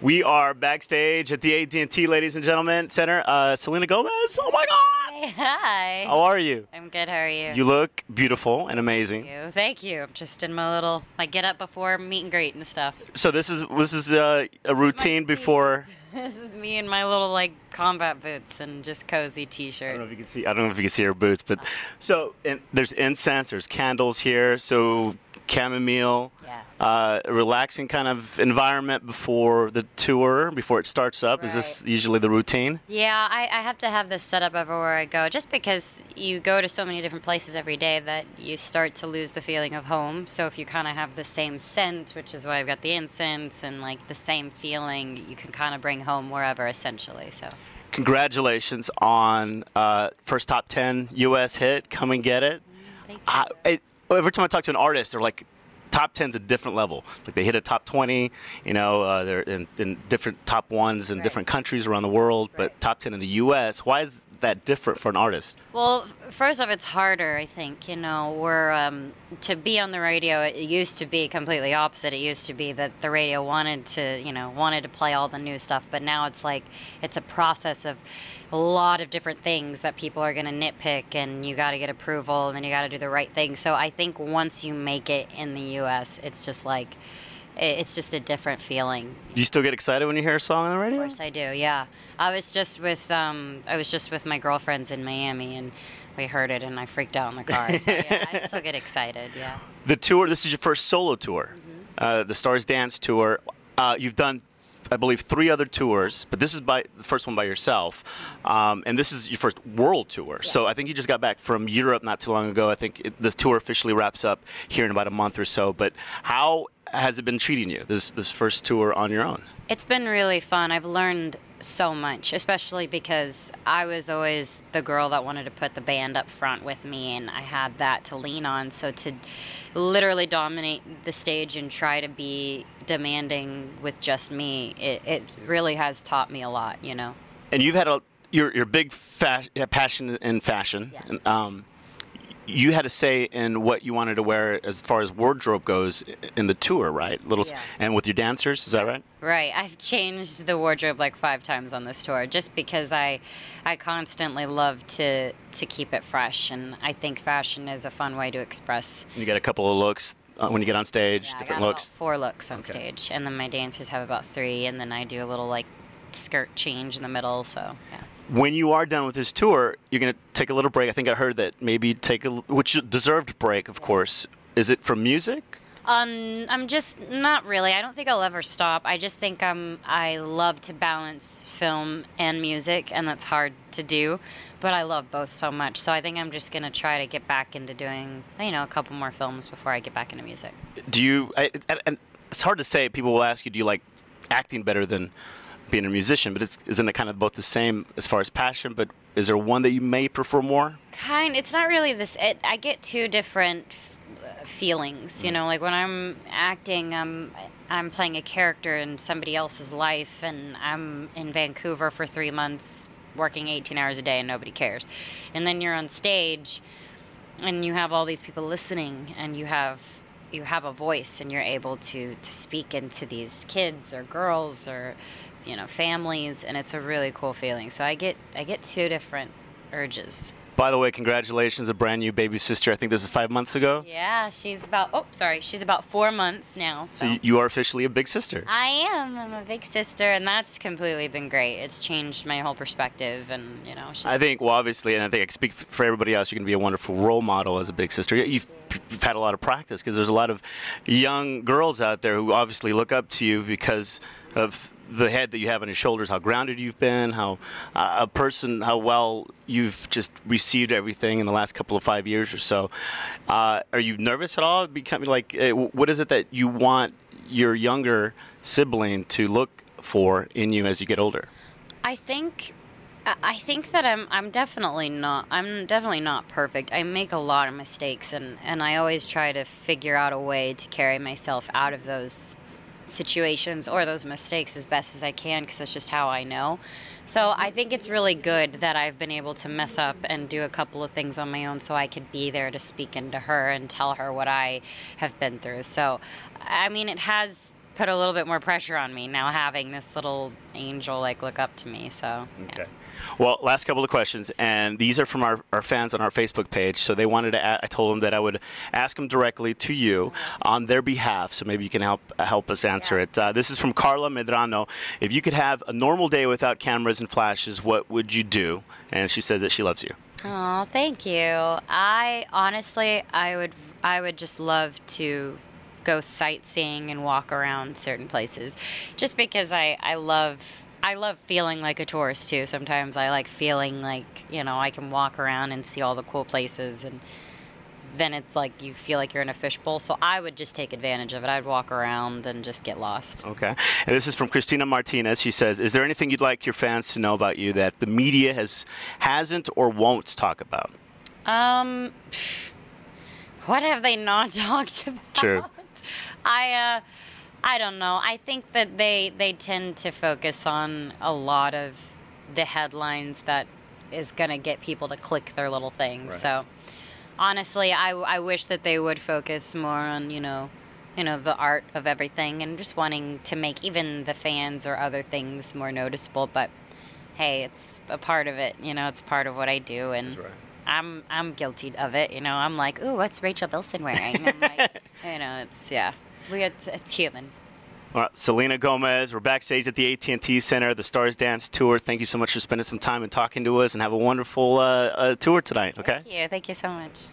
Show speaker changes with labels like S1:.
S1: We are backstage at the AT&T, ladies and gentlemen, Center. Selena Gomez. Oh my God!
S2: Hey, hi.
S1: How are you?
S2: I'm good. How are you?
S1: You look beautiful and amazing.
S2: Thank you. I'm just in my get up before meet and greet and stuff.
S1: So this is a routine before.
S2: This is me in my little combat boots and just cozy T-shirt.
S1: I don't know if you can see. I don't know if you can see her boots, but so there's incense, there's candles here, so chamomile.
S2: Yeah.
S1: Relaxing kind of environment before the tour, before it starts up. Right. Is this usually the routine?
S2: Yeah, I have to have this set up everywhere I go, just because you go to so many different places every day that you start to lose the feeling of home. So if you kind of have the same scent, which is why I've got the incense, and the same feeling, you can kind of bring home wherever, essentially. So.
S1: Congratulations on first top 10 U.S. hit. Come and get it.
S2: Thank you.
S1: Every time I talk to an artist, they're like, top 10's a different level. Like they hit a top 20, they're in different top ones in different countries around the world, but top 10 in the U.S. Why is that different for an artist?
S2: Well, first off, it's harder, I think. We're to be on the radio. It used to be completely opposite. It used to be that the radio wanted to play all the new stuff, but now it's it's a process of a lot of different things that people are going to nitpick, and you got to get approval, and then you got to do the right thing. So I think once you make it in the U.S., it's just it's just a different feeling.
S1: Do you still get excited when you hear a song on the radio?
S2: Of course I do. Yeah, I was just with my girlfriends in Miami, and we heard it, and I freaked out in the car. So yeah, I still get excited. Yeah.
S1: The tour. This is your first solo tour, the Stars Dance tour. You've done, I believe, 3 other tours, but this is the first one by yourself, and this is your first world tour. Yeah. So I think you just got back from Europe not too long ago. I think this tour officially wraps up here in about a month or so. But how has it been treating you, this first tour on your own?
S2: It's been really fun. I've learned so much, especially because I was always the girl that wanted to put the band up front with me, and I had that to lean on. So to literally dominate the stage and try to be demanding with just me, it really has taught me a lot,
S1: And you've had your big passion in fashion.
S2: Yeah.
S1: And, you had a say in what you wanted to wear as far as wardrobe goes in the tour, right?
S2: Yeah.
S1: And with your dancers, is that right?
S2: Right. I've changed the wardrobe 5 times on this tour, just because I constantly love to keep it fresh, and I think fashion is a fun way to express.
S1: You got a couple of looks when you get on stage,
S2: yeah,
S1: different
S2: I got
S1: looks.
S2: About 4 looks on stage, and then my dancers have about 3, and then I do a little skirt change in the middle. So yeah.
S1: When you are done with this tour, you're going to take a little break. I think I heard that maybe which deserved break, of course. Is it from music?
S2: I'm just not really. I don't think I'll ever stop. I just think I love to balance film and music, and that's hard to do. But I love both so much. So I think I'm just going to try to get back into doing, a couple more films before I get back into music.
S1: Do you? And it's hard to say. People will ask you, do you like acting better than being a musician? But isn't it kind of both the same as far as passion? But is there one that you may prefer more?
S2: It's not really this. I get 2 different feelings. When I'm acting, I'm playing a character in somebody else's life, and I'm in Vancouver for 3 months working 18 hours a day, and nobody cares. And then you're on stage, and you have all these people listening, and you have a voice, and you're able to speak into these kids or girls or families, and it's a really cool feeling. So I get 2 different urges.
S1: By the way, congratulations, a brand new baby sister. I think this is 5 months ago.
S2: Yeah, she's about 4 months now.
S1: So you are officially a big sister.
S2: I am. I'm a big sister, and that's completely been great. It's changed my whole perspective, and
S1: I think, well, obviously, and I think I speak for everybody else, you're going to be a wonderful role model as a big sister. You've had a lot of practice, because there's a lot of young girls out there who obviously look up to you because of the head that you have on your shoulders, how grounded you've been, how how well you've just received everything in the last couple of 5 years or so. Are you nervous at all? Becoming what is it that you want your younger sibling to look for in you as you get older?
S2: I think that I'm definitely not perfect. I make a lot of mistakes, and I always try to figure out a way to carry myself out of those situations or those mistakes as best as I can, because that's just how I know. So I think it's really good that I've been able to mess up and do a couple of things on my own, so I could be there to speak into her and tell her what I have been through. So, I mean, it has put a little bit more pressure on me now having this little angel like look up to me. So yeah.
S1: Okay. Well, last couple of questions, and these are from our fans on our Facebook page. So they wanted to. I told them that I would ask them directly to you on their behalf. So maybe you can help us answer it. This is from Carla Medrano. If you could have a normal day without cameras and flashes, what would you do? And she says that she loves you.
S2: Oh, thank you. I honestly, I would just love to go sightseeing and walk around certain places, just because I love feeling like a tourist too. Sometimes I like feeling like, you know, I can walk around and see all the cool places, and then it's like you feel like you're in a fishbowl. So I would just take advantage of it. I'd walk around and just get lost.
S1: Okay. And this is from Christina Martinez. She says, is there anything you'd like your fans to know about you that the media hasn't or won't talk about?
S2: What have they not talked about?
S1: True.
S2: I don't know. I think that they tend to focus on a lot of the headlines that is going to get people to click their little things.
S1: Right.
S2: So honestly, I wish that they would focus more on, you know, the art of everything, and just wanting to make even the fans or other things more noticeable. But hey, it's a part of it, you know, it's part of what I do, and
S1: That's right.
S2: I'm guilty of it, you know. I'm like, ooh, what's Rachel Bilson wearing? I'm like, you know, it's human.
S1: All right, Selena Gomez, we're backstage at the AT&T Center, the Stars Dance Tour. Thank you so much for spending some time and talking to us, and have a wonderful tour tonight, okay?
S2: Thank you so much.